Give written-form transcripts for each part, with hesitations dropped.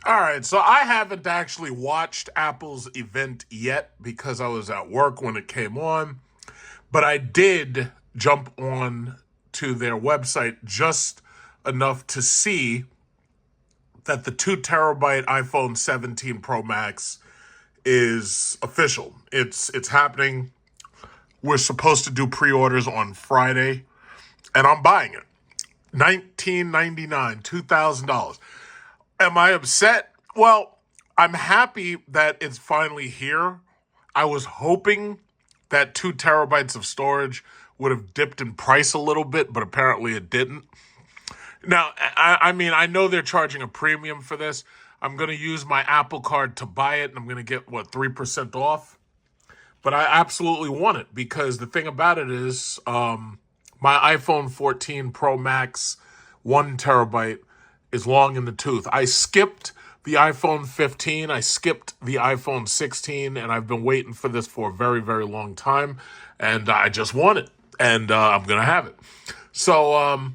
All right, so I haven't actually watched Apple's event yet because I was at work when it came on, but I did jump on to their website just enough to see that the 2 terabyte iPhone 17 Pro Max is official. It's happening. We're supposed to do pre-orders on Friday, and I'm buying it. 1999, $2,000. Am I upset? Well, I'm happy that it's finally here. I was hoping that 2 terabytes of storage would have dipped in price a little bit, but apparently it didn't. Now, I mean, I know they're charging a premium for this. I'm going to use my Apple card to buy it, and I'm going to get, 3% off? But I absolutely want it because the thing about it is my iPhone 14 Pro Max 1 terabyte is long in the tooth. I skipped the iPhone 15, I skipped the iPhone 16, and I've been waiting for this for a very, very long time, and I just want it, and I'm going to have it. So,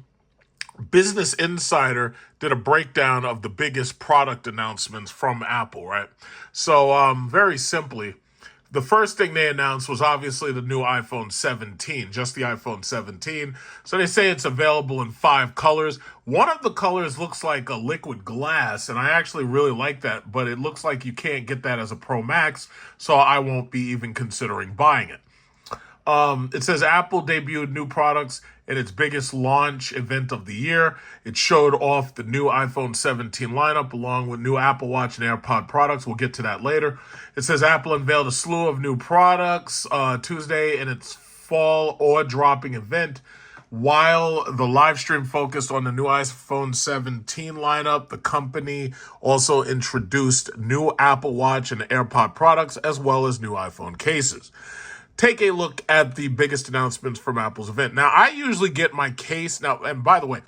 Business Insider did a breakdown of the biggest product announcements from Apple, right? So, very simply, the first thing they announced was obviously the new iPhone 17, just the iPhone 17. So they say it's available in 5 colors. One of the colors looks like a liquid glass, and I actually really like that, but it looks like you can't get that as a Pro Max, so I won't be even considering buying it. It says Apple debuted new products in its biggest launch event of the year. It showed off the new iPhone 17 lineup along with new Apple Watch and AirPod products. We'll get to that later. It says Apple unveiled a slew of new products Tuesday in its fall awe-dropping event. While the live stream focused on the new iPhone 17 lineup, the company also introduced new Apple Watch and AirPod products as well as new iPhone cases. Take a look at the biggest announcements from Apple's event. Now, I usually get my case. Now, and by the way,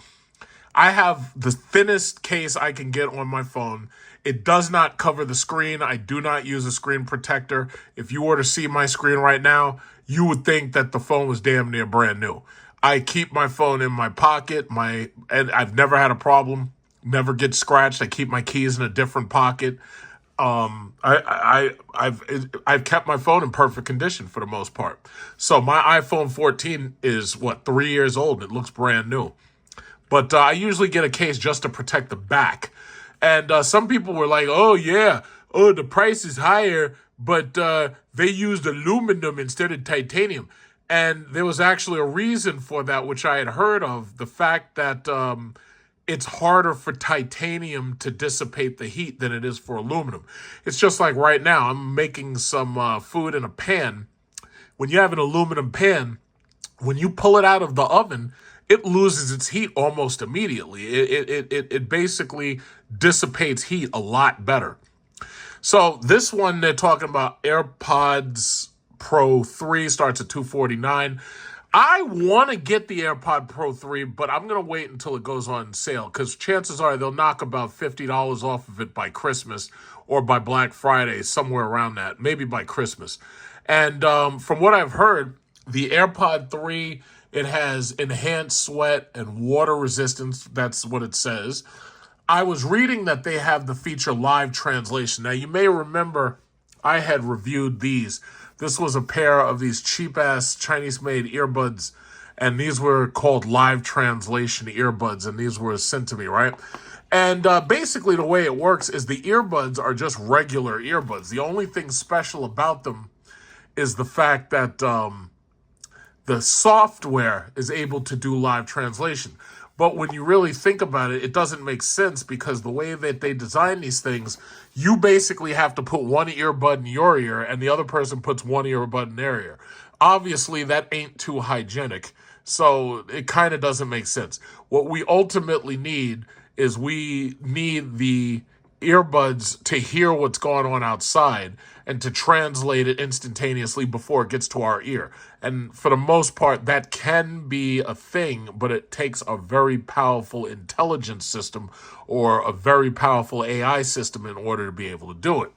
I have the thinnest case I can get on my phone. It does not cover the screen. I do not use a screen protector. If you were to see my screen right now, you would think that the phone was damn near brand new. I keep my phone in my pocket. And I've never had a problem. Never get scratched. I keep my keys in a different pocket. I've kept my phone in perfect condition for the most part. So my iPhone 14 is 3 years old. And it looks brand new. But I usually get a case just to protect the back. And some people were like, "Oh yeah, the price is higher, but they used aluminum instead of titanium." And there was actually a reason for that, which I had heard of, the fact that it's harder for titanium to dissipate the heat than it is for aluminum. It's just like right now, I'm making some food in a pan. When you have an aluminum pan, when you pull it out of the oven, it loses its heat almost immediately. It basically dissipates heat a lot better. So this one, they're talking about AirPods Pro 3 starts at $249. I want to get the AirPod Pro 3, but I'm going to wait until it goes on sale because chances are they'll knock about $50 off of it by Christmas or by Black Friday, somewhere around that, maybe by Christmas. And from what I've heard, the AirPod 3, it has enhanced sweat and water resistance. That's what it says. I was reading that they have the feature live translation. Now, you may remember I had reviewed these. This was a pair of these cheap-ass Chinese-made earbuds, and these were called live translation earbuds, and these were sent to me, right? And basically the way it works is the earbuds are just regular earbuds. The only thing special about them is the fact that the software is able to do live translation. But when you really think about it, it doesn't make sense because the way that they design these things, you basically have to put one earbud in your ear and the other person puts one earbud in their ear. Obviously, that ain't too hygienic, so it kind of doesn't make sense. What we ultimately need is we need the earbuds to hear what's going on outside and to translate it instantaneously before it gets to our ear. And for the most part, that can be a thing, but it takes a very powerful intelligence system or a very powerful AI system in order to be able to do it.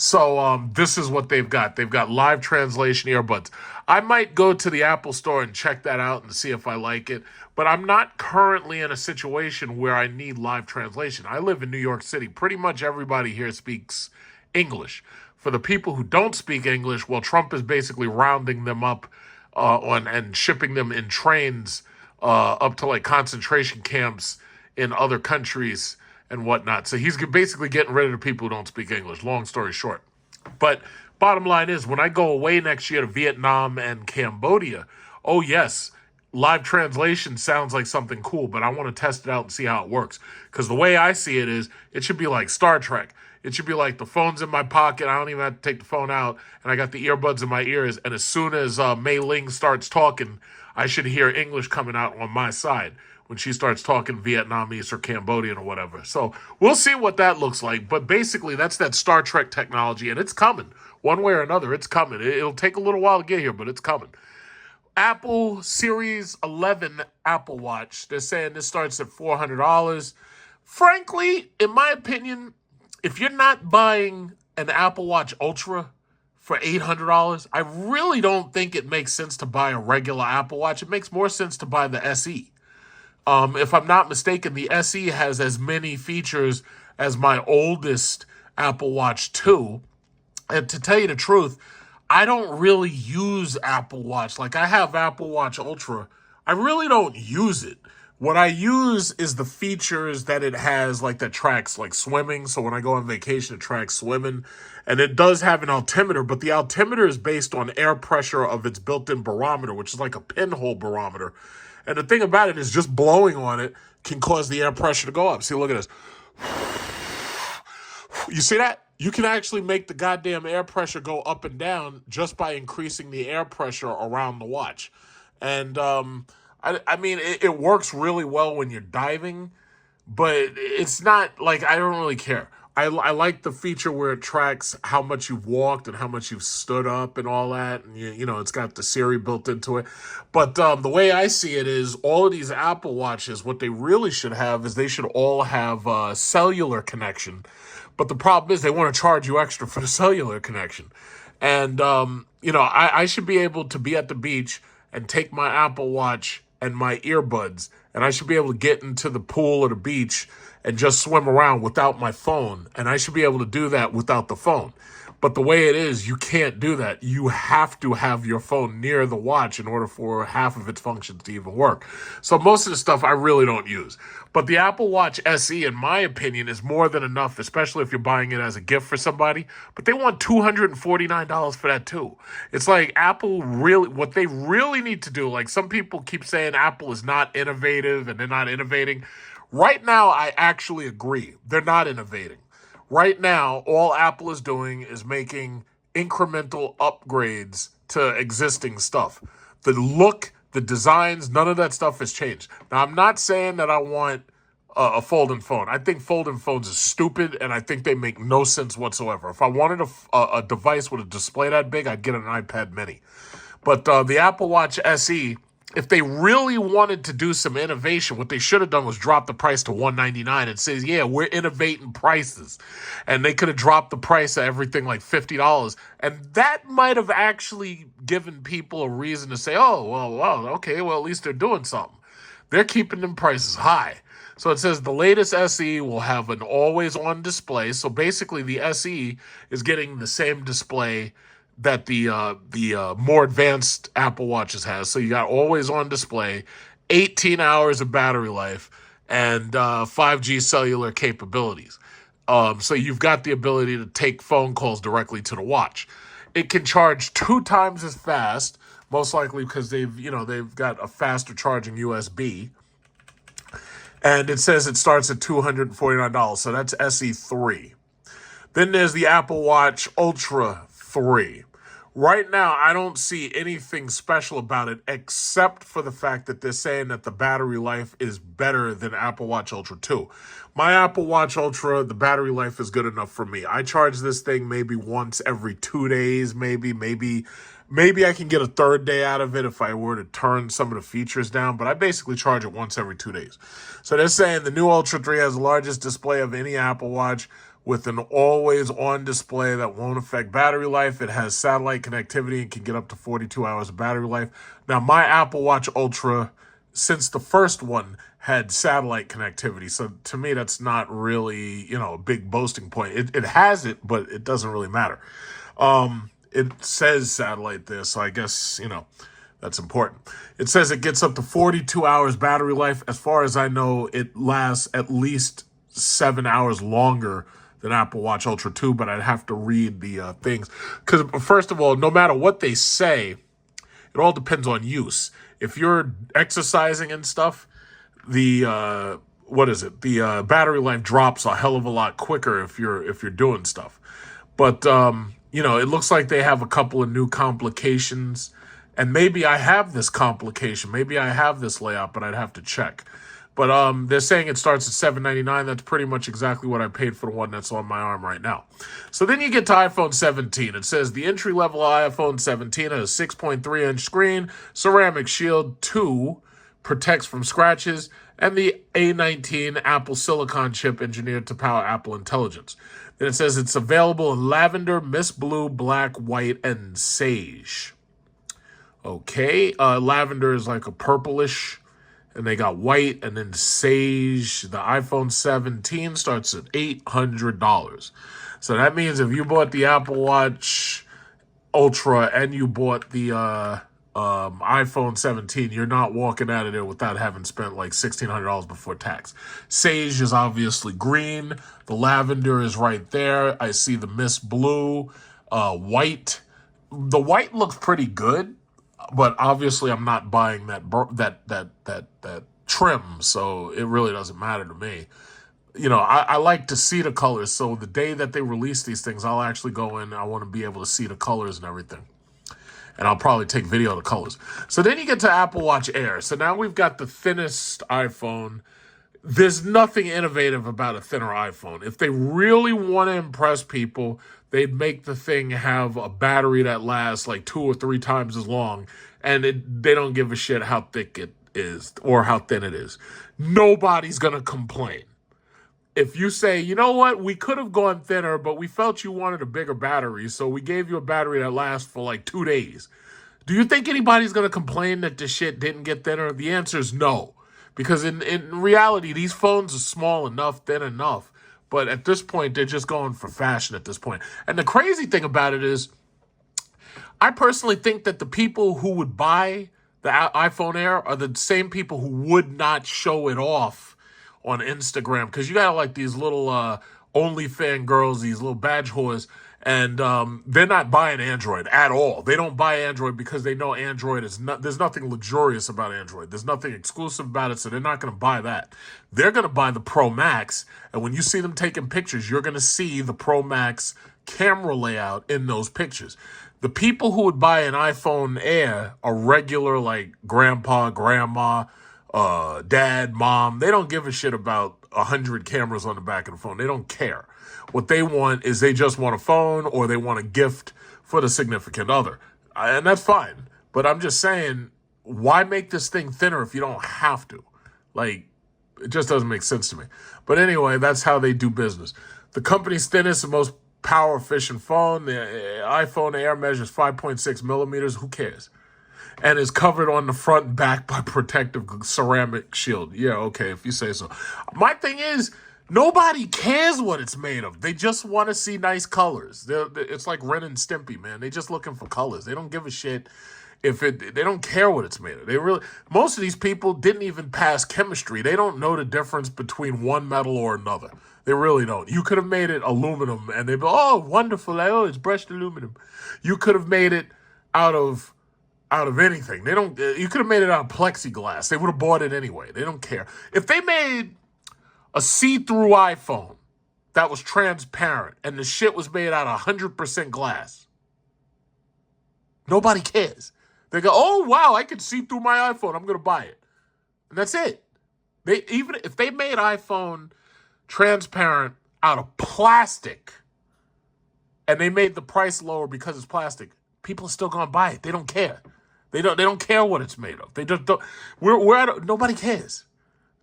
So this is what they've got. They've got live translation earbuds. I might go to the Apple store and check that out and see if I like it. But I'm not currently in a situation where I need live translation. I live in New York City. Pretty much everybody here speaks English. For the people who don't speak English, well, Trump is basically rounding them up and shipping them in trains up to like concentration camps in other countries and whatnot. So he's basically getting rid of the people who don't speak English. Long story short. But bottom line is, when I go away next year to Vietnam and Cambodia, oh yes, live translation sounds like something cool, but I want to test it out and see how it works. Because the way I see it is, it should be like Star Trek. It should be like the phone's in my pocket. I don't even have to take the phone out. And I got the earbuds in my ears. And as soon as Mei Ling starts talking, I should hear English coming out on my side when she starts talking Vietnamese or Cambodian or whatever. So we'll see what that looks like. But basically, that's that Star Trek technology. And it's coming. One way or another, it's coming. It'll take a little while to get here, but it's coming. Apple Series 11 Apple Watch. They're saying this starts at $400. Frankly, in my opinion, if you're not buying an Apple Watch Ultra for $800, I really don't think it makes sense to buy a regular Apple Watch. It makes more sense to buy the SE. If I'm not mistaken, the SE has as many features as my oldest Apple Watch 2. And to tell you the truth, I don't really use Apple Watch. Like, I have Apple Watch Ultra. I really don't use it. What I use is the features that it has, like that tracks like swimming. So when I go on vacation, it tracks swimming. And it does have an altimeter, but the altimeter is based on air pressure of its built-in barometer, which is like a pinhole barometer. And the thing about it is, just blowing on it can cause the air pressure to go up. See, look at this. You see that? You can actually make the goddamn air pressure go up and down just by increasing the air pressure around the watch. And I mean, it works really well when you're diving, but it's not like, I don't really care. I like the feature where it tracks how much you've walked and how much you've stood up and all that. And, you know, it's got the Siri built into it. But the way I see it is, all of these Apple Watches, what they really should have is they should all have a cellular connection. But the problem is, they want to charge you extra for the cellular connection. And, you know, I should be able to be at the beach and take my Apple Watch and my earbuds, and I should be able to get into the pool or the beach and just swim around without my phone. And I should be able to do that without the phone. But the way it is, you can't do that. You have to have your phone near the watch in order for half of its functions to even work. So most of the stuff I really don't use. But the Apple Watch SE, in my opinion, is more than enough, especially if you're buying it as a gift for somebody. But they want $249 for that too. It's like Apple really, what they really need to do, like some people keep saying Apple is not innovative and they're not innovating. Right now, I actually agree. They're not innovating. Right now, all Apple is doing is making incremental upgrades to existing stuff. The look, the designs, none of that stuff has changed. Now, I'm not saying that I want a folding phone. I think folding phones are stupid, and I think they make no sense whatsoever. If I wanted a device with a display that big, I'd get an iPad mini. But the Apple Watch SE, if they really wanted to do some innovation, what they should have done was drop the price to $199 and say, yeah, we're innovating prices. And they could have dropped the price of everything like $50. And that might have actually given people a reason to say, oh, well, okay, well, at least they're doing something. They're keeping them prices high. So it says the latest SE will have an always-on display. So basically the SE is getting the same display that the more advanced Apple Watches has. So you got always on display, 18 hours of battery life, and 5G cellular capabilities. So you've got the ability to take phone calls directly to the watch. It can charge 2 times as fast, most likely because they've got a faster charging USB. And it says it starts at $249. So that's SE3. Then there's the Apple Watch Ultra 3. Right now, I don't see anything special about it except for the fact that they're saying that the battery life is better than Apple Watch Ultra 2. My Apple Watch Ultra, the battery life is good enough for me. I charge this thing maybe once every 2 days, maybe Maybe I can get a third day out of it if I were to turn some of the features down, but I basically charge it once every 2 days. So they're saying the new Ultra 3 has the largest display of any Apple Watch with an always-on display that won't affect battery life. It has satellite connectivity and can get up to 42 hours of battery life. Now, my Apple Watch Ultra, since the first one, had satellite connectivity. So to me, that's not really, a big boasting point. It has it, but it doesn't really matter. It says satellite there, so I guess, that's important. It says it gets up to 42 hours battery life. As far as I know, it lasts at least 7 hours longer than Apple Watch Ultra 2, but I'd have to read the things. Because, first of all, no matter what they say, it all depends on use. If you're exercising and stuff, the battery life drops a hell of a lot quicker if you're doing stuff. But it looks like they have a couple of new complications, and maybe I have this complication, maybe I have this layout, but I'd have to check. But they're saying it starts at $799. That's pretty much exactly what I paid for the one that's on my arm right now. So then you get to iPhone 17. It says the entry-level iPhone 17 has a 6.3-inch screen, ceramic shield, 2 protects from scratches, and the A19 Apple Silicon chip engineered to power Apple Intelligence. Then it says it's available in lavender, mist blue, black, white, and sage. Okay, lavender is like a purplish, and they got white, and then sage. The iPhone 17 starts at $800. So that means if you bought the Apple Watch Ultra and you bought the iPhone 17, you're not walking out of there without having spent like $1,600 before tax. Sage is obviously green. The lavender is right there. I see the mist blue, white. The white looks pretty good, but obviously I'm not buying that trim, so it really doesn't matter to me. I like to see the colors, so the day that they release these things, I'll actually go in. I want to be able to see the colors and everything. And I'll probably take video of the colors. So then you get to Apple Watch Air. So now we've got the thinnest iPhone. There's nothing innovative about a thinner iPhone. If they really want to impress people, they'd make the thing have a battery that lasts like 2 or 3 times as long. And they don't give a shit how thick it is or how thin it is. Nobody's going to complain. If you say, you know what, we could have gone thinner, but we felt you wanted a bigger battery, so we gave you a battery that lasts for like 2 days. Do you think anybody's going to complain that the shit didn't get thinner? The answer is no. Because in reality, these phones are small enough, thin enough. But at this point, they're just going for fashion at this point. And the crazy thing about it is, I personally think that the people who would buy the iPhone Air are the same people who would not show it off on Instagram, because you got like these little OnlyFans girls, these little badge whores, and they're not buying Android at all. They don't buy Android because they know Android is not. There's nothing luxurious about Android. There's nothing exclusive about it, so they're not going to buy that. They're going to buy the Pro Max, and when you see them taking pictures, you're going to see the Pro Max camera layout in those pictures. The people who would buy an iPhone Air are regular, like grandpa, grandma, dad, mom. They don't give a shit about 100 cameras on the back of the phone. They don't care. What they want is they just want a phone, or they want a gift for the significant other. And that's fine. But I'm just saying, why make this thing thinner if you don't have to? Like, it just doesn't make sense to me. But anyway, that's how they do business. The company's thinnest and most power-efficient phone, the iPhone Air, measures 5.6 millimeters. Who cares? And is covered on the front and back by protective ceramic shield. Yeah, okay, if you say so. My thing is, nobody cares what it's made of. They just want to see nice colors. It's like Ren and Stimpy, man. They just looking for colors. They don't give a shit if it. They don't care what it's made of. Most of these people didn't even pass chemistry. They don't know the difference between one metal or another. They really don't. You could have made it aluminum, and they'd be, oh, wonderful. Oh, it's brushed aluminum. You could have made it out of anything. They don't. You could have made it out of plexiglass. They would have bought it anyway. They don't care. If they made a see-through iPhone that was transparent and the shit was made out of 100% glass, nobody cares. They go, oh wow, I can see through my iPhone. I'm gonna buy it, and that's it. Even if they made iPhone transparent out of plastic, and they made the price lower because it's plastic, People are still going to buy it. They don't care. They don't care what it's made of. They just don't. Nobody cares.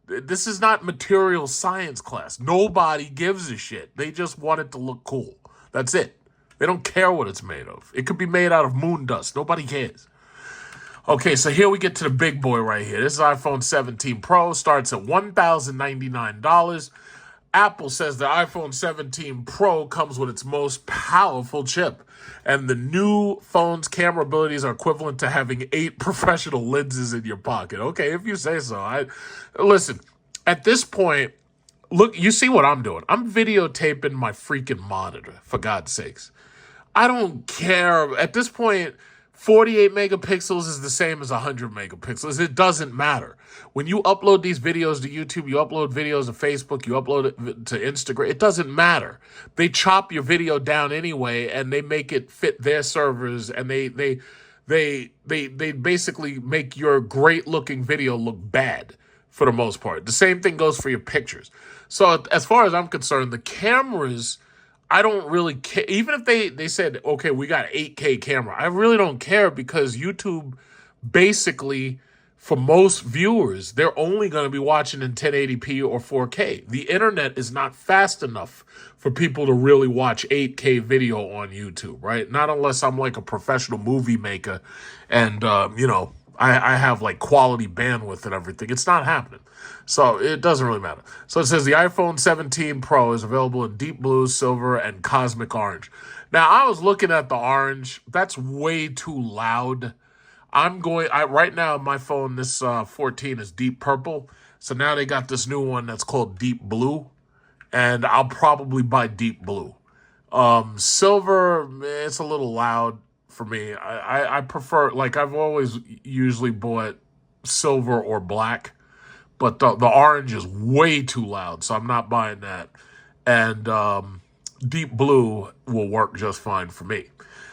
This is not material science class. Nobody gives a shit. They just want it to look cool. That's it. They don't care what it's made of. It could be made out of moon dust. Nobody cares. Okay, so here we get to the big boy right here. This is iPhone 17 Pro. Starts at $1,099. Apple says the iPhone 17 Pro comes with its most powerful chip. And the new phone's camera abilities are equivalent to having 8 professional lenses in your pocket. Okay, if you say so. Listen, at this point, look, you see what I'm doing. I'm videotaping my freaking monitor, for God's sakes. I don't care. At this point, 48 megapixels is the same as 100 megapixels. It doesn't matter. When you upload these videos to YouTube, you upload videos to Facebook, you upload it to Instagram, it doesn't matter. They chop your video down anyway, and they make it fit their servers, and they basically make your great-looking video look bad for the most part. The same thing goes for your pictures. So as far as I'm concerned, the cameras, I don't really care. Even if they said, okay, we got 8K camera, I really don't care, because YouTube basically, for most viewers, they're only going to be watching in 1080p or 4K. The internet is not fast enough for people to really watch 8K video on YouTube, right? Not unless I'm like a professional movie maker and, I have like quality bandwidth and everything. It's not happening. So it doesn't really matter. So it says the iPhone 17 Pro is available in deep blue, silver, and cosmic orange. Now, I was looking at the orange. That's way too loud. Right now, my phone, this 14 is deep purple. So now they got this new one that's called deep blue. And I'll probably buy deep blue. Silver, it's a little loud for me. I prefer, like, I've always usually bought silver or black, but the orange is way too loud, so I'm not buying that. And deep blue will work just fine for me.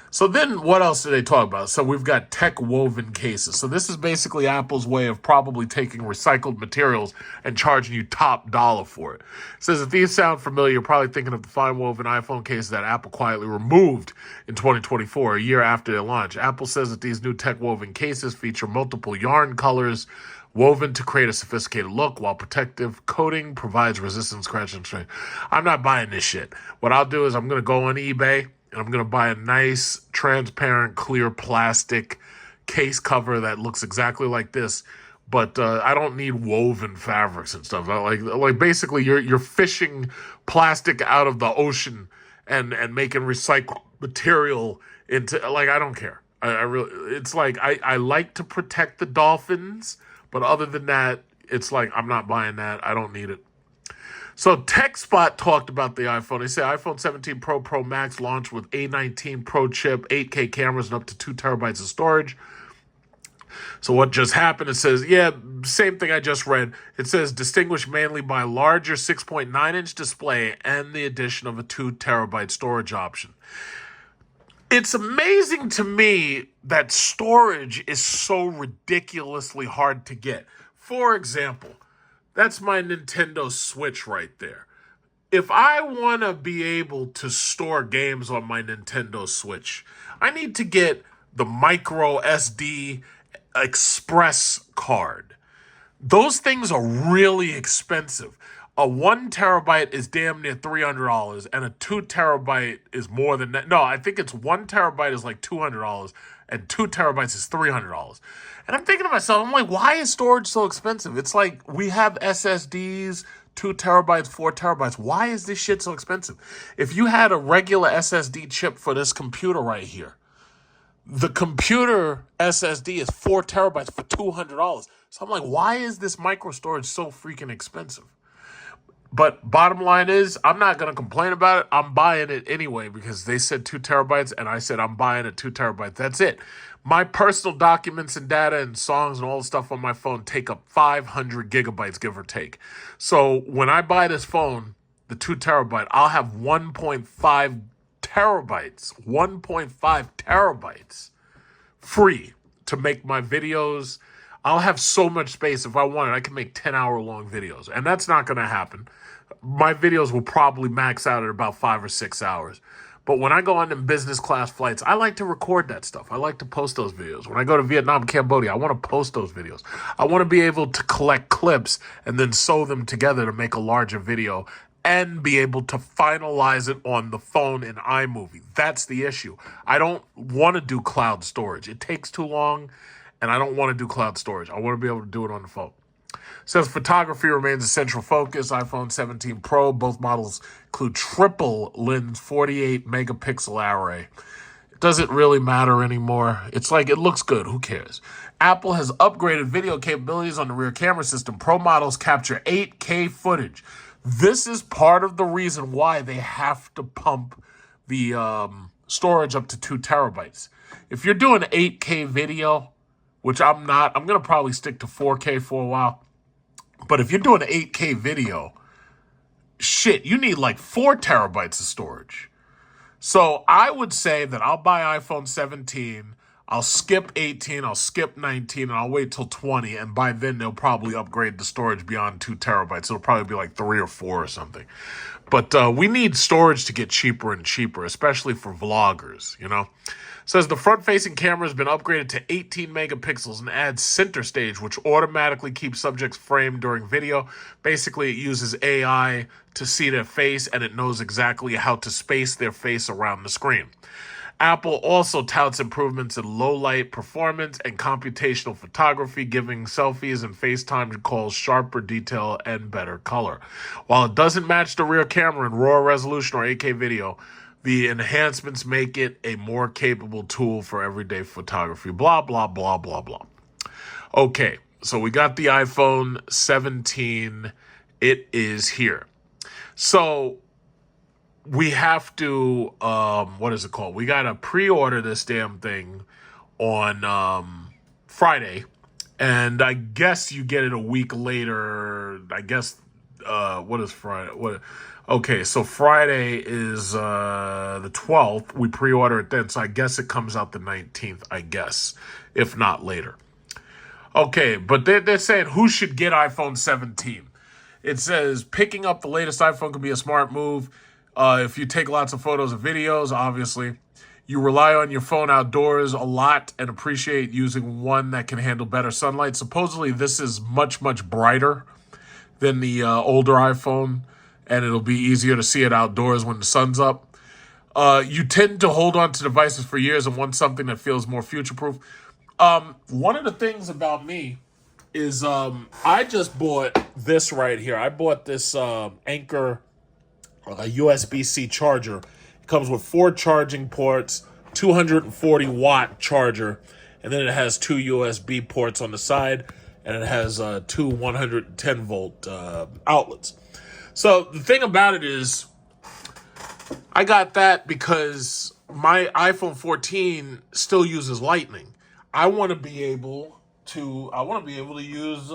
So then what else do they talk about? So we've got tech woven cases. So this is basically Apple's way of probably taking recycled materials and charging you top dollar for it. It says, if these sound familiar, you're probably thinking of the fine woven iPhone cases that Apple quietly removed in 2024, a year after their launch. Apple says that these new tech woven cases feature multiple yarn colors woven to create a sophisticated look, while protective coating provides resistance, scratch, and strain. I'm not buying this shit. What I'll do is I'm going to go on eBay, and I'm going to buy a nice, transparent, clear plastic case cover that looks exactly like this. But I don't need woven fabrics and stuff. Like basically, you're fishing plastic out of the ocean and making recycled material into, like, I don't care. I really, it's like, I like to protect the dolphins, but other than that, it's like, I'm not buying that. I don't need it. So TechSpot talked about the iPhone. They say iPhone 17 Pro, Pro Max launched with A19 Pro chip, 8K cameras, and up to 2 terabytes of storage. So what just happened? It says, yeah, same thing I just read. It says distinguished mainly by larger 6.9-inch display and the addition of a 2 terabyte storage option. It's amazing to me that storage is so ridiculously hard to get. For example, that's my Nintendo Switch right there. If I want to be able to store games on my Nintendo Switch, I need to get the micro SD Express card. Those things are really expensive. A 1 terabyte is damn near $300, and a 2 terabyte is more than that. No, I think it's 1 terabyte is like $200, and 2 terabytes is $300. And I'm thinking to myself, I'm like, why is storage so expensive? It's like we have SSDs, 2 terabytes, 4 terabytes. Why is this shit so expensive? If you had a regular SSD chip for this computer right here, the computer SSD is 4 terabytes for $200. So I'm like, why is this micro storage so freaking expensive? But bottom line is, I'm not going to complain about it. I'm buying it anyway because they said 2 terabytes and I said I'm buying a 2 terabyte. That's it. My personal documents and data and songs and all the stuff on my phone take up 500 gigabytes, give or take. So when I buy this phone, the 2 terabyte, I'll have 1.5 terabytes free to make my videos. I'll have so much space. If I wanted, I can make 10-hour-long videos. And that's not going to happen. My videos will probably max out at about 5 or 6 hours. But when I go on them business class flights, I like to record that stuff. I like to post those videos. When I go to Vietnam, Cambodia, I want to post those videos. I want to be able to collect clips and then sew them together to make a larger video and be able to finalize it on the phone in iMovie. That's the issue. I don't want to do cloud storage. It takes too long, and I don't want to do cloud storage. I want to be able to do it on the phone. Says photography remains a central focus. iPhone 17 Pro, both models include triple lens 48 megapixel array. It doesn't really matter anymore. It's like it looks good. Who cares? Apple has upgraded video capabilities on the rear camera system. Pro models capture 8K footage. This is part of the reason why they have to pump the storage up to 2 terabytes. If you're doing 8K video, which I'm not, I'm going to probably stick to 4K for a while. But if you're doing 8K video, shit, you need like 4 terabytes of storage. So I would say that I'll buy iPhone 17, I'll skip 18, I'll skip 19, and I'll wait till 20. And by then, they'll probably upgrade the storage beyond 2 terabytes. It'll probably be like 3 or 4 or something. But we need storage to get cheaper and cheaper, especially for vloggers, you know? Says the front-facing camera has been upgraded to 18 megapixels and adds center stage, which automatically keeps subjects framed during video. Basically, it uses AI to see their face, and it knows exactly how to space their face around the screen. Apple also touts improvements in low-light performance and computational photography, giving selfies and FaceTime calls sharper detail and better color. While it doesn't match the rear camera in raw resolution or 8K video, the enhancements make it a more capable tool for everyday photography. Blah, blah, blah, blah, blah. Okay, so we got the iPhone 17. It is here. So we have to, what is it called? We got to pre-order this damn thing on Friday. And I guess you get it a week later. I guess, what is Friday? Okay, so Friday is the 12th. We pre-order it then, so I guess it comes out the 19th, I guess, if not later. Okay, but they're saying who should get iPhone 17? It says picking up the latest iPhone can be a smart move if you take lots of photos and videos, obviously. You rely on your phone outdoors a lot and appreciate using one that can handle better sunlight. Supposedly, this is much, much brighter than the older iPhone, and it'll be easier to see it outdoors when the sun's up. You tend to hold on to devices for years and want something that feels more future-proof. One of the things about me is I just bought this right here. I bought this Anker USB-C charger. It comes with 4 charging ports, 240-watt charger, and then it has 2 USB ports on the side, and it has 2 110-volt outlets. So the thing about it is, I got that because my iPhone 14 still uses Lightning. I want to be able to use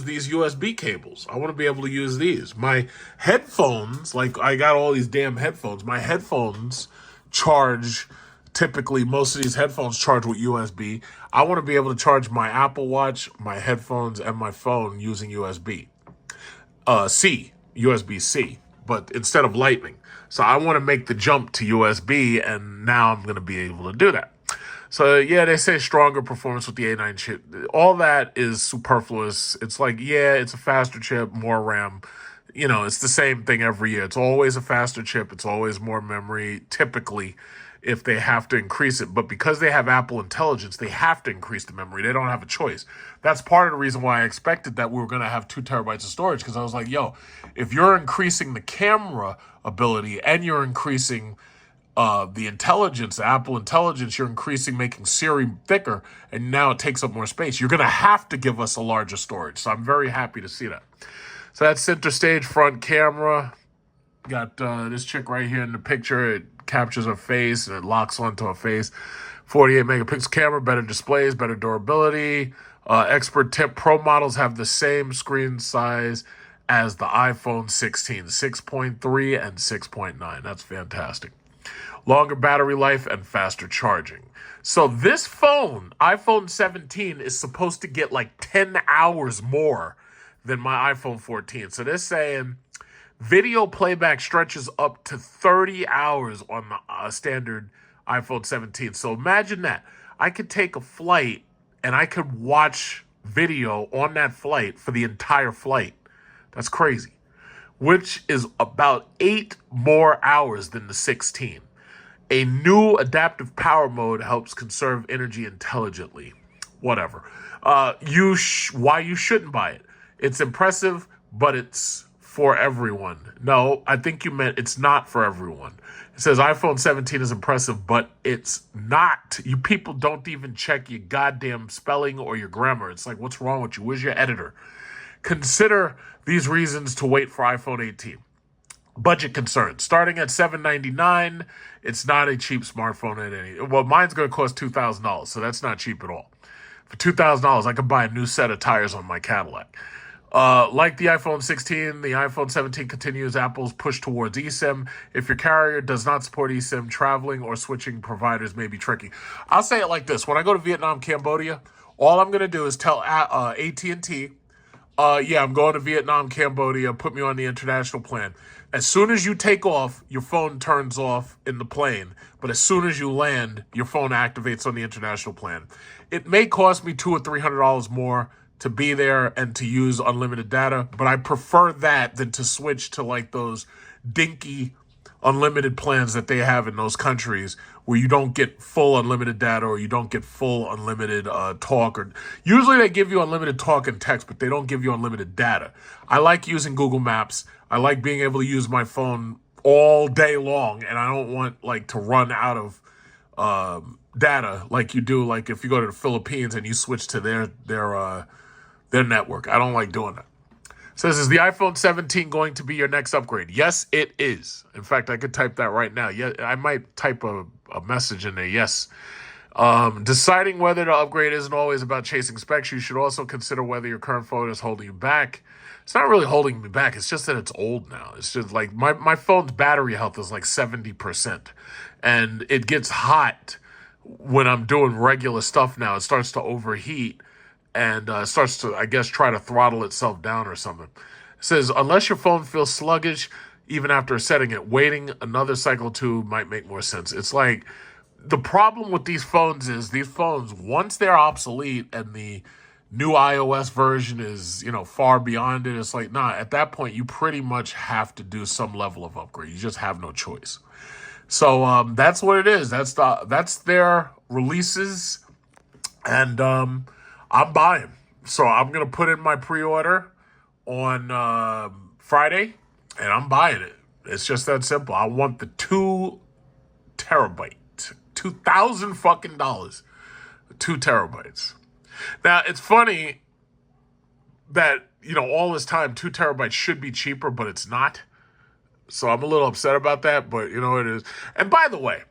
these USB cables. I want to be able to use these. My headphones, like I got all these damn headphones. My headphones charge, typically most of these headphones charge with USB. I want to be able to charge my Apple Watch, my headphones, and my phone using USB-C, but instead of Lightning. So I want to make the jump to USB, and now I'm going to be able to do that. So yeah, they say stronger performance with the A9 chip. All that is superfluous. It's like, yeah, it's a faster chip, more RAM. You know, it's the same thing every year. It's always a faster chip. It's always more memory, typically, if they have to increase it. But because they have Apple Intelligence, they have to increase the memory. They don't have a choice. That's part of the reason why I expected that we were going to have 2 terabytes of storage, because I was like, yo, if you're increasing the camera ability and you're increasing the intelligence, the Apple Intelligence, you're increasing, making Siri thicker, and now it takes up more space. You're going to have to give us a larger storage. So I'm very happy to see that. So that's center stage, front camera. Got this chick right here in the picture. It captures her face and it locks onto her face. 48 megapixel camera, better displays, better durability. Expert tip, Pro models have the same screen size as the iPhone 16, 6.3 and 6.9. That's fantastic. Longer battery life and faster charging. So this phone, iPhone 17, is supposed to get like 10 hours more than my iPhone 14. So they're saying Video playback stretches up to 30 hours on the standard iPhone 17. So imagine that. I could take a flight and I could watch video on that flight for the entire flight. That's crazy. Which is about 8 more hours than the 16. A new adaptive power mode helps conserve energy intelligently. Whatever. Why you shouldn't buy it. It's impressive, but it's for everyone. No, I think you meant it's not for everyone. It says iPhone 17 is impressive, but it's not. You people don't even check your goddamn spelling or your grammar. It's like, what's wrong with you? Where's your editor? Consider these reasons to wait for iPhone 18. Budget concerns. Starting at $799, it's not a cheap smartphone at any. Well, mine's going to cost $2,000, so that's not cheap at all. For $2,000, I could buy a new set of tires on my Cadillac. Like the iPhone 16, the iPhone 17 continues Apple's push towards eSIM. If your carrier does not support eSIM, traveling or switching providers may be tricky. I'll say it like this. When I go to Vietnam, Cambodia, all I'm going to do is tell AT&T, yeah, I'm going to Vietnam, Cambodia, put me on the international plan. As soon as you take off, your phone turns off in the plane. But as soon as you land, your phone activates on the international plan. It may cost me $200 or $300 more to be there and to use unlimited data, but I prefer that than to switch to like those dinky unlimited plans that they have in those countries where you don't get full unlimited data or you don't get full unlimited talk. Or usually they give you unlimited talk and text, but they don't give you unlimited data. I like using Google Maps. I like being able to use my phone all day long, and I don't want like to run out of data like you do. Like if you go to the Philippines and you switch to their network. I don't like doing that. It says, is the iPhone 17 going to be your next upgrade? Yes, it is. In fact, I could type that right now. Yeah, I might type a message in there. Yes. Deciding whether to upgrade isn't always about chasing specs. You should also consider whether your current phone is holding you back. It's not really holding me back. It's just that it's old now. It's just like my phone's battery health is like 70%. And it gets hot when I'm doing regular stuff now. It starts to overheat. And starts to, I guess, try to throttle itself down or something. It says, unless your phone feels sluggish, even after setting it, waiting another cycle or two might make more sense. It's like, the problem with these phones is these phones, once they're obsolete and the new iOS version is, far beyond it, it's like, nah, at that point, you pretty much have to do some level of upgrade. You just have no choice. So that's what it is. That's their releases. And I'm buying. So I'm going to put in my pre-order on Friday, and I'm buying it. It's just that simple. I want the 2 terabyte. $2,000 fucking dollars. 2 terabytes. Now, it's funny that, all this time, 2 terabytes should be cheaper, but it's not. So I'm a little upset about that, but it is. And by the way,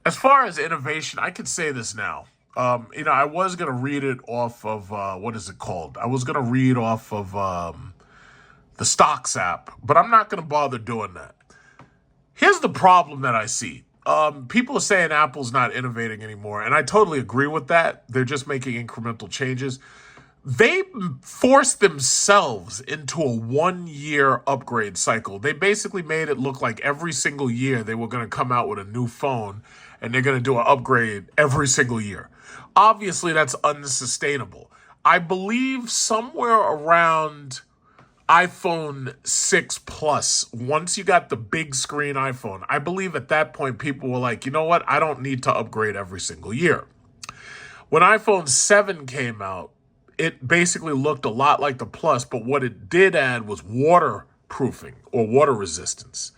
as far as innovation, I can say this now. I was going to read it off of, what is it called? I was going to read off of the Stocks app, but I'm not going to bother doing that. Here's the problem that I see. People are saying Apple's not innovating anymore, and I totally agree with that. They're just making incremental changes. They forced themselves into a 1-year upgrade cycle. They basically made it look like every single year they were going to come out with a new phone, and they're going to do an upgrade every single year. Obviously, that's unsustainable. I believe somewhere around iPhone 6 Plus, once you got the big screen iPhone, I believe at that point people were like, you know what? I don't need to upgrade every single year. When iPhone 7 came out, it basically looked a lot like the Plus, but what it did add was waterproofing or water resistance.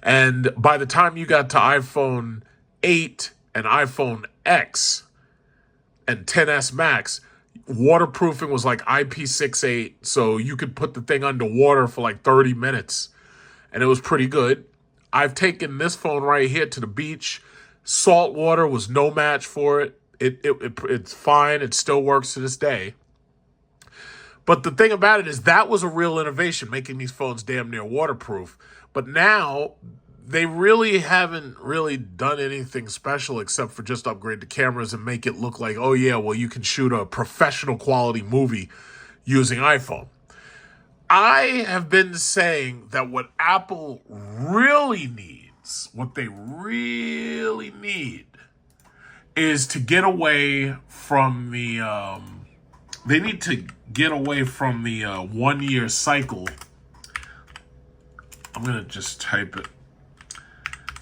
And by the time you got to iPhone 8 and iPhone X and XS Max, waterproofing was like IP68, so you could put the thing underwater for like 30 minutes, and it was pretty good. I've taken this phone right here to the beach. Salt water was no match for it. It's fine. It still works to this day. But the thing about it is that was a real innovation, making these phones damn near waterproof. But now they really haven't really done anything special except for just upgrade the cameras and make it look like, oh yeah, well, you can shoot a professional quality movie using iPhone. I have been saying that what Apple really needs, what they really need, is to get away from the. They need to get away from the 1 year cycle. I'm gonna just type it.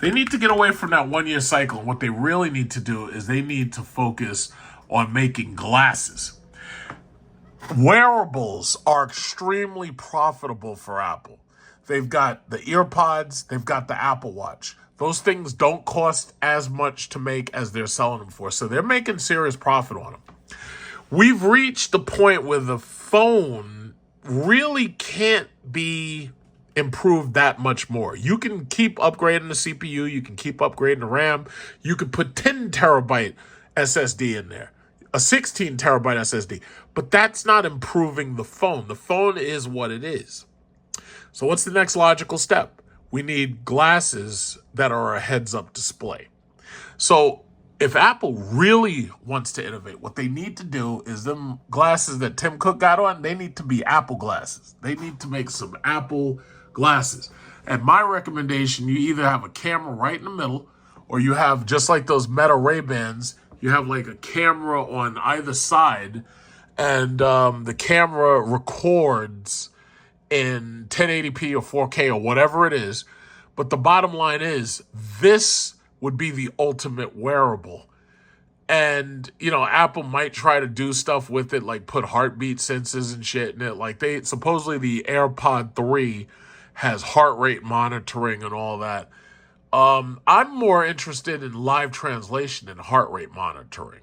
They need to get away from that 1 year cycle. And what they really need to do is they need to focus on making glasses. Wearables are extremely profitable for Apple. They've got the EarPods, they've got the Apple Watch. Those things don't cost as much to make as they're selling them for. So they're making serious profit on them. We've reached the point where the phone really can't be improved that much more. You can keep upgrading the CPU, you can keep upgrading the RAM, you could put 10 terabyte SSD in there, a 16 terabyte SSD, but that's not improving the phone. The phone is what it is. So what's the next logical step? We need glasses that are a heads-up display. So if Apple really wants to innovate, what they need to do is them glasses that Tim Cook got on, they need to be Apple glasses. They need to make some Apple glasses. And my recommendation, you either have a camera right in the middle, or you have, just like those Meta Ray-Bans, you have like a camera on either side, and the camera records in 1080p or 4K or whatever it is. But the bottom line is, this would be the ultimate wearable. And, Apple might try to do stuff with it, like put heartbeat sensors and shit in it. Like supposedly the AirPod 3 has heart rate monitoring and all that. I'm more interested in live translation and heart rate monitoring.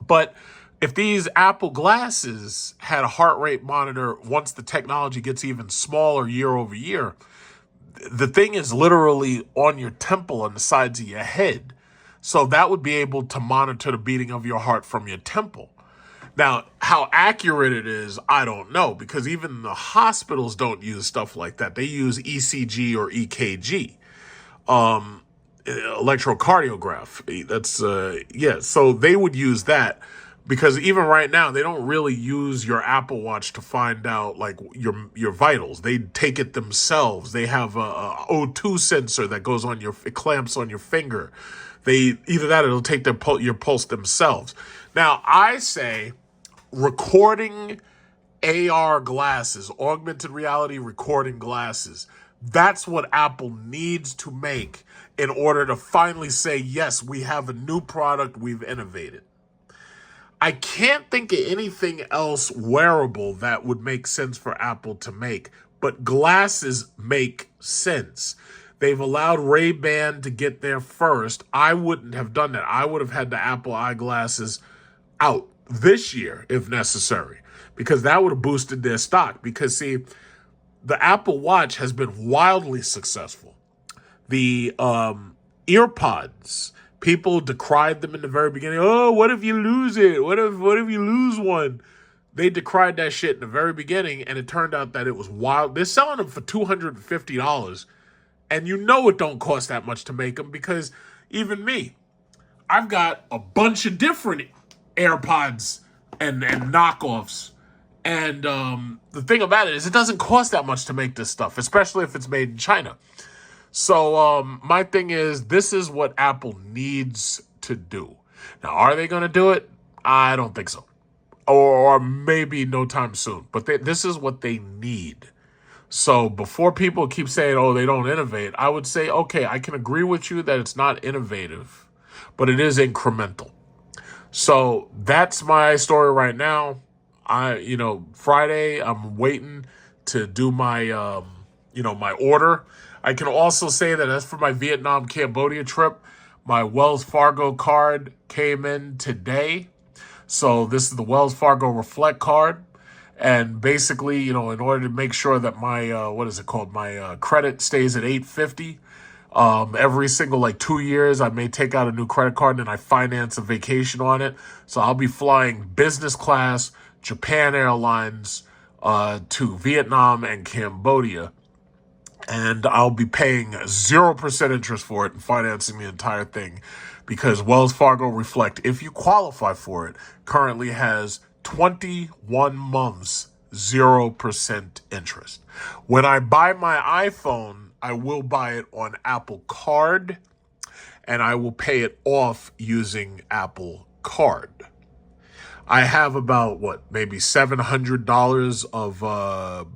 But if these Apple glasses had a heart rate monitor, once the technology gets even smaller year over year, the thing is literally on your temple on the sides of your head. So that would be able to monitor the beating of your heart from your temple. Now, how accurate it is, I don't know, because even the hospitals don't use stuff like that. They use ECG or EKG, electrocardiograph. That's, so they would use that. Because even right now, they don't really use your Apple Watch to find out like your vitals. They take it themselves. They have a O2 sensor that goes on it clamps on your finger. Either that or it'll take your pulse themselves. Now, I say recording AR glasses, augmented reality recording glasses, that's what Apple needs to make in order to finally say, yes, we have a new product, we've innovated. I can't think of anything else wearable that would make sense for Apple to make, but glasses make sense. They've allowed Ray-Ban to get there first. I wouldn't have done that. I would have had the Apple eyeglasses out this year if necessary, because that would have boosted their stock. Because, see, the Apple Watch has been wildly successful. The EarPods, people decried them in the very beginning. Oh, what if you lose it? What if you lose one? They decried that shit in the very beginning, and it turned out that it was wild. They're selling them for $250, and it don't cost that much to make them, because even me, I've got a bunch of different AirPods and knockoffs. And the thing about it is it doesn't cost that much to make this stuff, especially if it's made in China. So my thing is, this is what Apple needs to do. Now, are they going to do it? I don't think so. Or maybe no time soon. But this is what they need. So before people keep saying, oh, they don't innovate, I would say, okay, I can agree with you that it's not innovative, but it is incremental. So that's my story right now. Friday, I'm waiting to do my, my order. I can also say that as for my Vietnam, Cambodia trip, my Wells Fargo card came in today. So this is the Wells Fargo Reflect card. And basically, in order to make sure that my, my credit stays at 850, every single 2 years, I may take out a new credit card and I finance a vacation on it. So I'll be flying business class, Japan Airlines, to Vietnam and Cambodia. And I'll be paying 0% interest for it and financing the entire thing, because Wells Fargo Reflect, if you qualify for it, currently has 21 months, 0% interest. When I buy my iPhone, I will buy it on Apple Card, and I will pay it off using Apple Card. I have about, maybe $700 of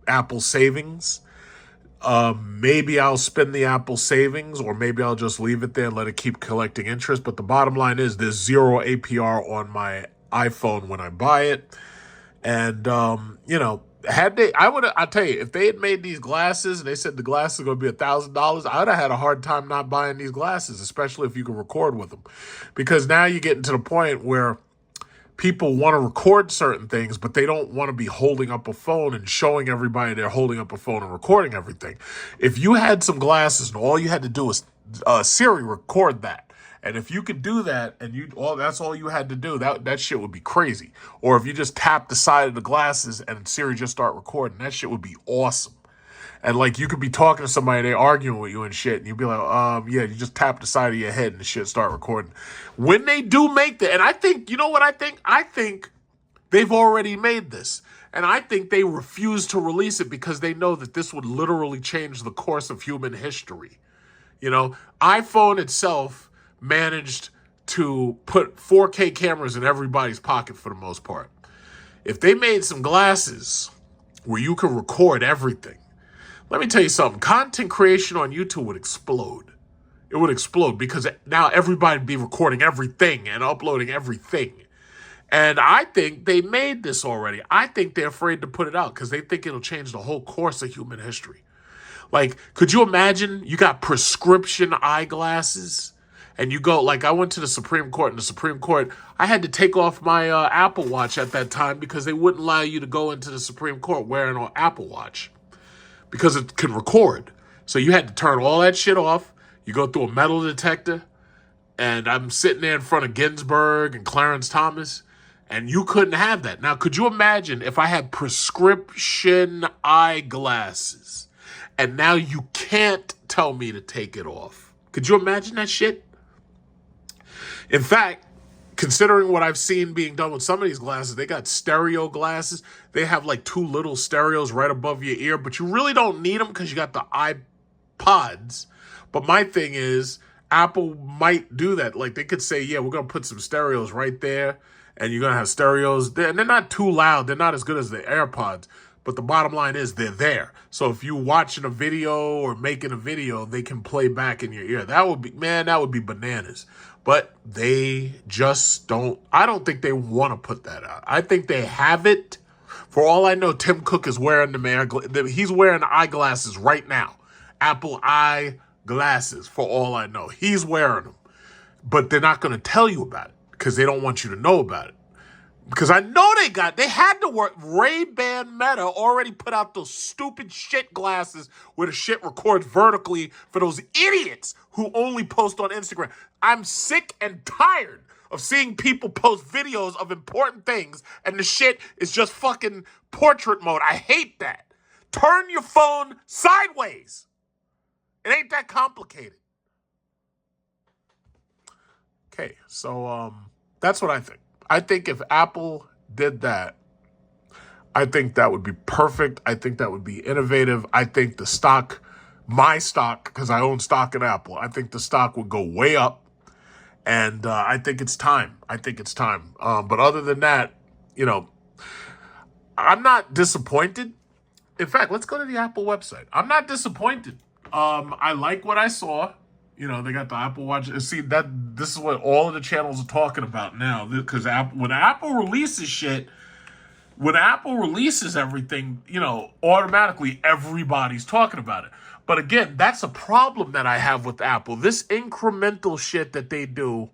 Apple savings. Maybe I'll spend the Apple savings, or maybe I'll just leave it there and let it keep collecting interest. But the bottom line is there's zero APR on my iPhone when I buy it. And, I'll tell you, if they had made these glasses and they said the glasses are going to be $1,000, I would have had a hard time not buying these glasses, especially if you can record with them. Because now you're getting to the point where people want to record certain things, but they don't want to be holding up a phone and showing everybody they're holding up a phone and recording everything. If you had some glasses and all you had to do was Siri record that, and if you could do that and that's all you had to do, that shit would be crazy. Or if you just tap the side of the glasses and Siri just start recording, that shit would be awesome. And like you could be talking to somebody, they arguing with you and shit, and you'd be like, yeah, you just tap the side of your head and the shit start recording. When they do make that, and I think, you know what I think? I think they've already made this. And I think they refuse to release it because they know that this would literally change the course of human history. iPhone itself managed to put 4K cameras in everybody's pocket for the most part. If they made some glasses where you could record everything, let me tell you something. Content creation on YouTube would explode. It would explode because now everybody would be recording everything and uploading everything. And I think they made this already. I think they're afraid to put it out because they think it'll change the whole course of human history. Like, could you imagine you got prescription eyeglasses and you go, like I went to the Supreme Court, and the Supreme Court, I had to take off my Apple Watch at that time because they wouldn't allow you to go into the Supreme Court wearing an Apple Watch because it can record. So you had to turn all that shit off. You go through a metal detector, and I'm sitting there in front of Ginsburg and Clarence Thomas, and you couldn't have that. Now, could you imagine if I had prescription eyeglasses, and now you can't tell me to take it off? Could you imagine that shit? In fact, considering what I've seen being done with some of these glasses, they got stereo glasses. They have like two little stereos right above your ear, but you really don't need them because you got the iPods. But my thing is, Apple might do that. Like they could say, yeah, we're going to put some stereos right there, and you're going to have stereos there. And they're not too loud. They're not as good as the AirPods. But the bottom line is they're there. So if you're watching a video or making a video, they can play back in your ear. That would be bananas. But they just don't. I don't think they want to put that out. I think they have it. For all I know, Tim Cook is wearing he's wearing eyeglasses right now. Apple eyeglasses, for all I know. He's wearing them. But they're not going to tell you about it because they don't want you to know about it. Because I know they had to work. Ray-Ban Meta already put out those stupid shit glasses where the shit records vertically for those idiots who only post on Instagram. I'm sick and tired of seeing people post videos of important things and the shit is just fucking portrait mode. I hate that. Turn your phone sideways. It ain't that complicated. Okay, so that's what I think. I think if Apple did that, I think that would be perfect. I think that would be innovative. I think the stock, my stock, because I own stock in Apple, I think the stock would go way up. And I think it's time. But other than that, I'm not disappointed. In fact, let's go to the Apple website. I'm not disappointed. I like what I saw. They got the Apple Watch. See, this is what all of the channels are talking about now. Because when Apple releases shit, when Apple releases everything, automatically everybody's talking about it. But again, that's a problem that I have with Apple. This incremental shit that they do,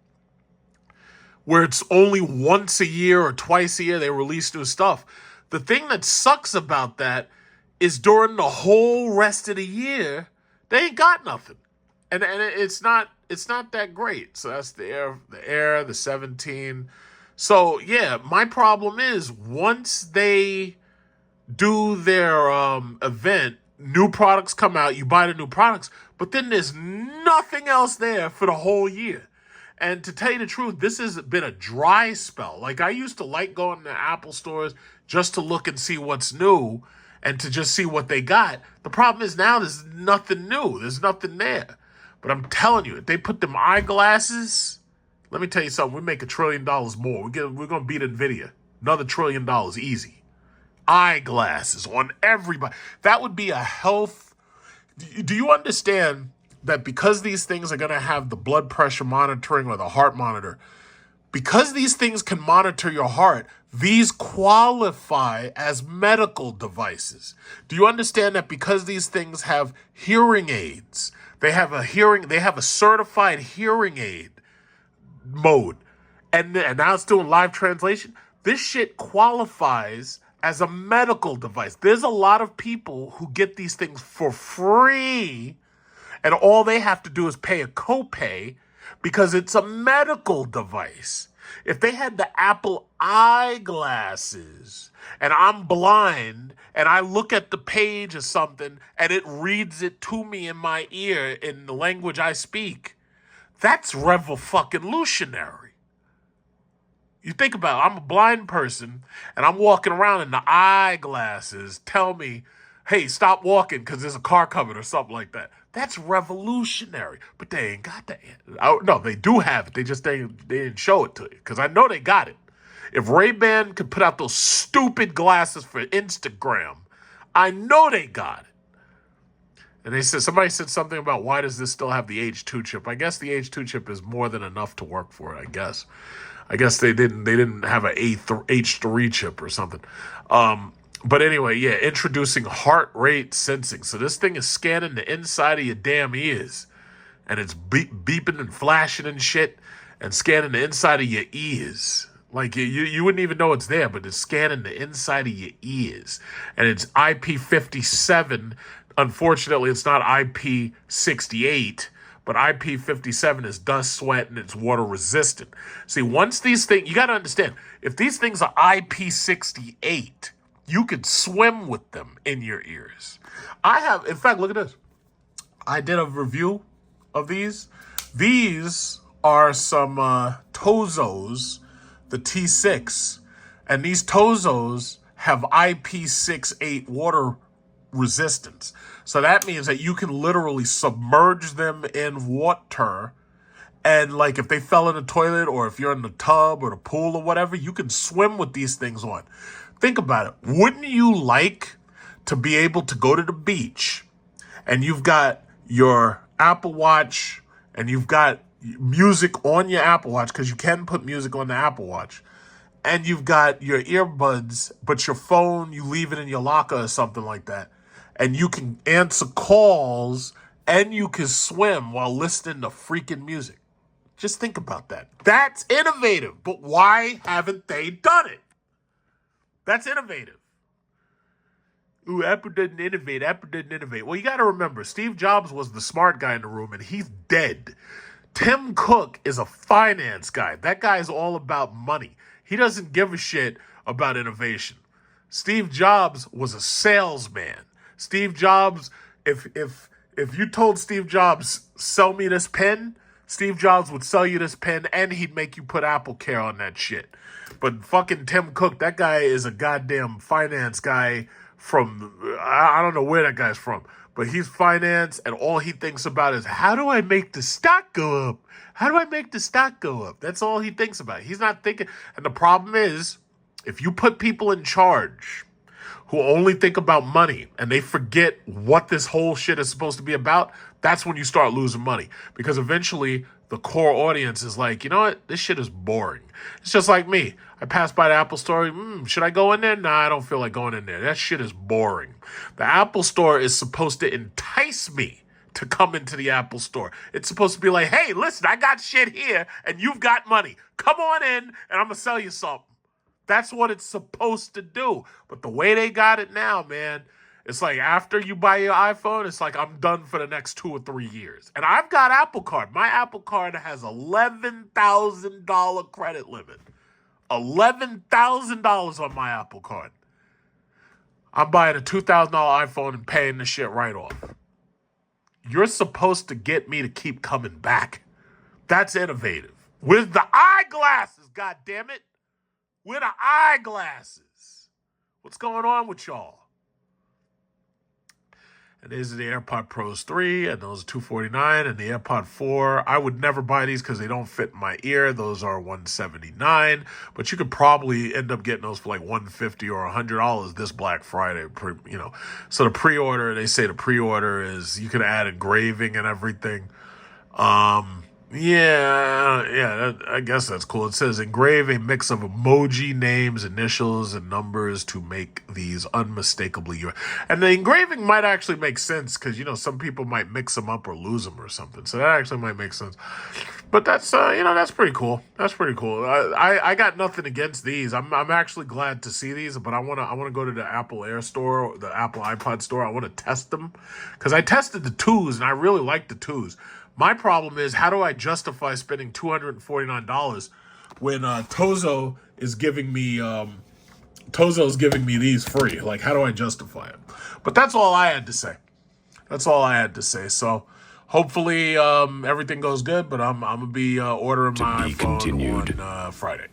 where it's only once a year or twice a year they release new stuff. The thing that sucks about that is during the whole rest of the year, they ain't got nothing. And it's not that great. So that's the Air, the 17. So yeah, my problem is once they do their event, new products come out, you buy the new products, but then there's nothing else there for the whole year. And to tell you the truth, this has been a dry spell. Like, I used to like going to Apple stores just to look and see what's new and to just see what they got. The problem is now there's nothing new. There's nothing there. But I'm telling you, if they put them eyeglasses, let me tell you something. We make $1 trillion more. We're going to beat NVIDIA. Another $1 trillion, easy. Eyeglasses on everybody. That would be a health. Do you understand that because these things are going to have the blood pressure monitoring or the heart monitor, because these things can monitor your heart, these qualify as medical devices? Do you understand that because these things have hearing aids, they have a certified hearing aid mode, and now it's doing live translation? This shit qualifies as a medical device. There's a lot of people who get these things for free, and all they have to do is pay a copay because it's a medical device. If they had the Apple eyeglasses and I'm blind and I look at the page or something and it reads it to me in my ear in the language I speak, that's revolutionary. You think about it, I'm a blind person and I'm walking around and the eyeglasses tell me, hey, stop walking because there's a car coming or something like that. That's revolutionary. But they ain't got that. No, they do have it. They didn't show it to you because I know they got it. If Ray-Ban could put out those stupid glasses for Instagram, I know they got it. And somebody said something about why does this still have the H2 chip? I guess the H2 chip is more than enough to work for it, I guess. I guess they didn't have an H3 chip or something. But anyway, yeah, introducing heart rate sensing. So this thing is scanning the inside of your damn ears. And it's beeping and flashing and shit and scanning the inside of your ears. Like, you wouldn't even know it's there, but it's scanning the inside of your ears. And it's IP57. Unfortunately, it's not IP68. But IP57 is dust, sweat, and it's water resistant. See, once these things, you got to understand, if these things are IP68, you could swim with them in your ears. In fact, look at this. I did a review of these. These are some Tozos, the T6. And these Tozos have IP68 water resistance. So that means that you can literally submerge them in water, and like if they fell in the toilet or if you're in the tub or the pool or whatever, you can swim with these things on. Think about it. Wouldn't you like to be able to go to the beach and you've got your Apple Watch and you've got music on your Apple Watch, because you can put music on the Apple Watch, and you've got your earbuds, but your phone, you leave it in your locker or something like that, and you can answer calls and you can swim while listening to freaking music? Just think about that. That's innovative, but why haven't they done it? That's innovative. Ooh, Apple didn't innovate. Apple didn't innovate. Well, you got to remember, Steve Jobs was the smart guy in the room, and he's dead. Tim Cook is a finance guy. That guy's all about money. He doesn't give a shit about innovation. Steve Jobs was a salesman. Steve Jobs, if you told Steve Jobs, sell me this pen, Steve Jobs would sell you this pen and he'd make you put Apple Care on that shit. But fucking Tim Cook, that guy is a goddamn finance guy from, I don't know where that guy's from, but he's finance, and all he thinks about is, how do I make the stock go up? How do I make the stock go up? That's all he thinks about. He's not thinking. And the problem is, if you put people in charge who only think about money and they forget what this whole shit is supposed to be about, that's when you start losing money. Because eventually the core audience is like, you know what? This shit is boring. It's just like me. I pass by the Apple store. Should I go in there? Nah, I don't feel like going in there. That shit is boring. The Apple store is supposed to entice me to come into the Apple store. It's supposed to be like, hey, listen, I got shit here and you've got money. Come on in and I'm going to sell you something. That's what it's supposed to do. But the way they got it now, man, it's like after you buy your iPhone, it's like I'm done for the next 2 or 3 years. And I've got Apple Card. My Apple Card has $11,000 credit limit. $11,000 on my Apple Card. I'm buying a $2,000 iPhone and paying the shit right off. You're supposed to get me to keep coming back. That's innovative. With the eyeglasses, God damn it. With the eyeglasses. What's going on with y'all? And these are the AirPod Pros 3, and those are $249, and the AirPod 4. I would never buy these because they don't fit in my ear. Those are $179, but you could probably end up getting those for like $150 or $100 this Black Friday. So the pre-order, they say the pre-order is you could add engraving and everything. I guess that's cool. It says engrave a mix of emoji, names, initials, and numbers to make these unmistakably yours. And the engraving might actually make sense because, some people might mix them up or lose them or something. So that actually might make sense. But that's, that's pretty cool. That's pretty cool. I got nothing against these. I'm actually glad to see these, but I want to go to the Apple Air store, the Apple iPod store. I want to test them because I tested the 2s and I really like the 2s. My problem is, how do I justify spending $249 when Tozo is giving me these free? Like, how do I justify it? But that's all I had to say. So hopefully everything goes good. But I'm gonna be ordering my iPhone on Friday.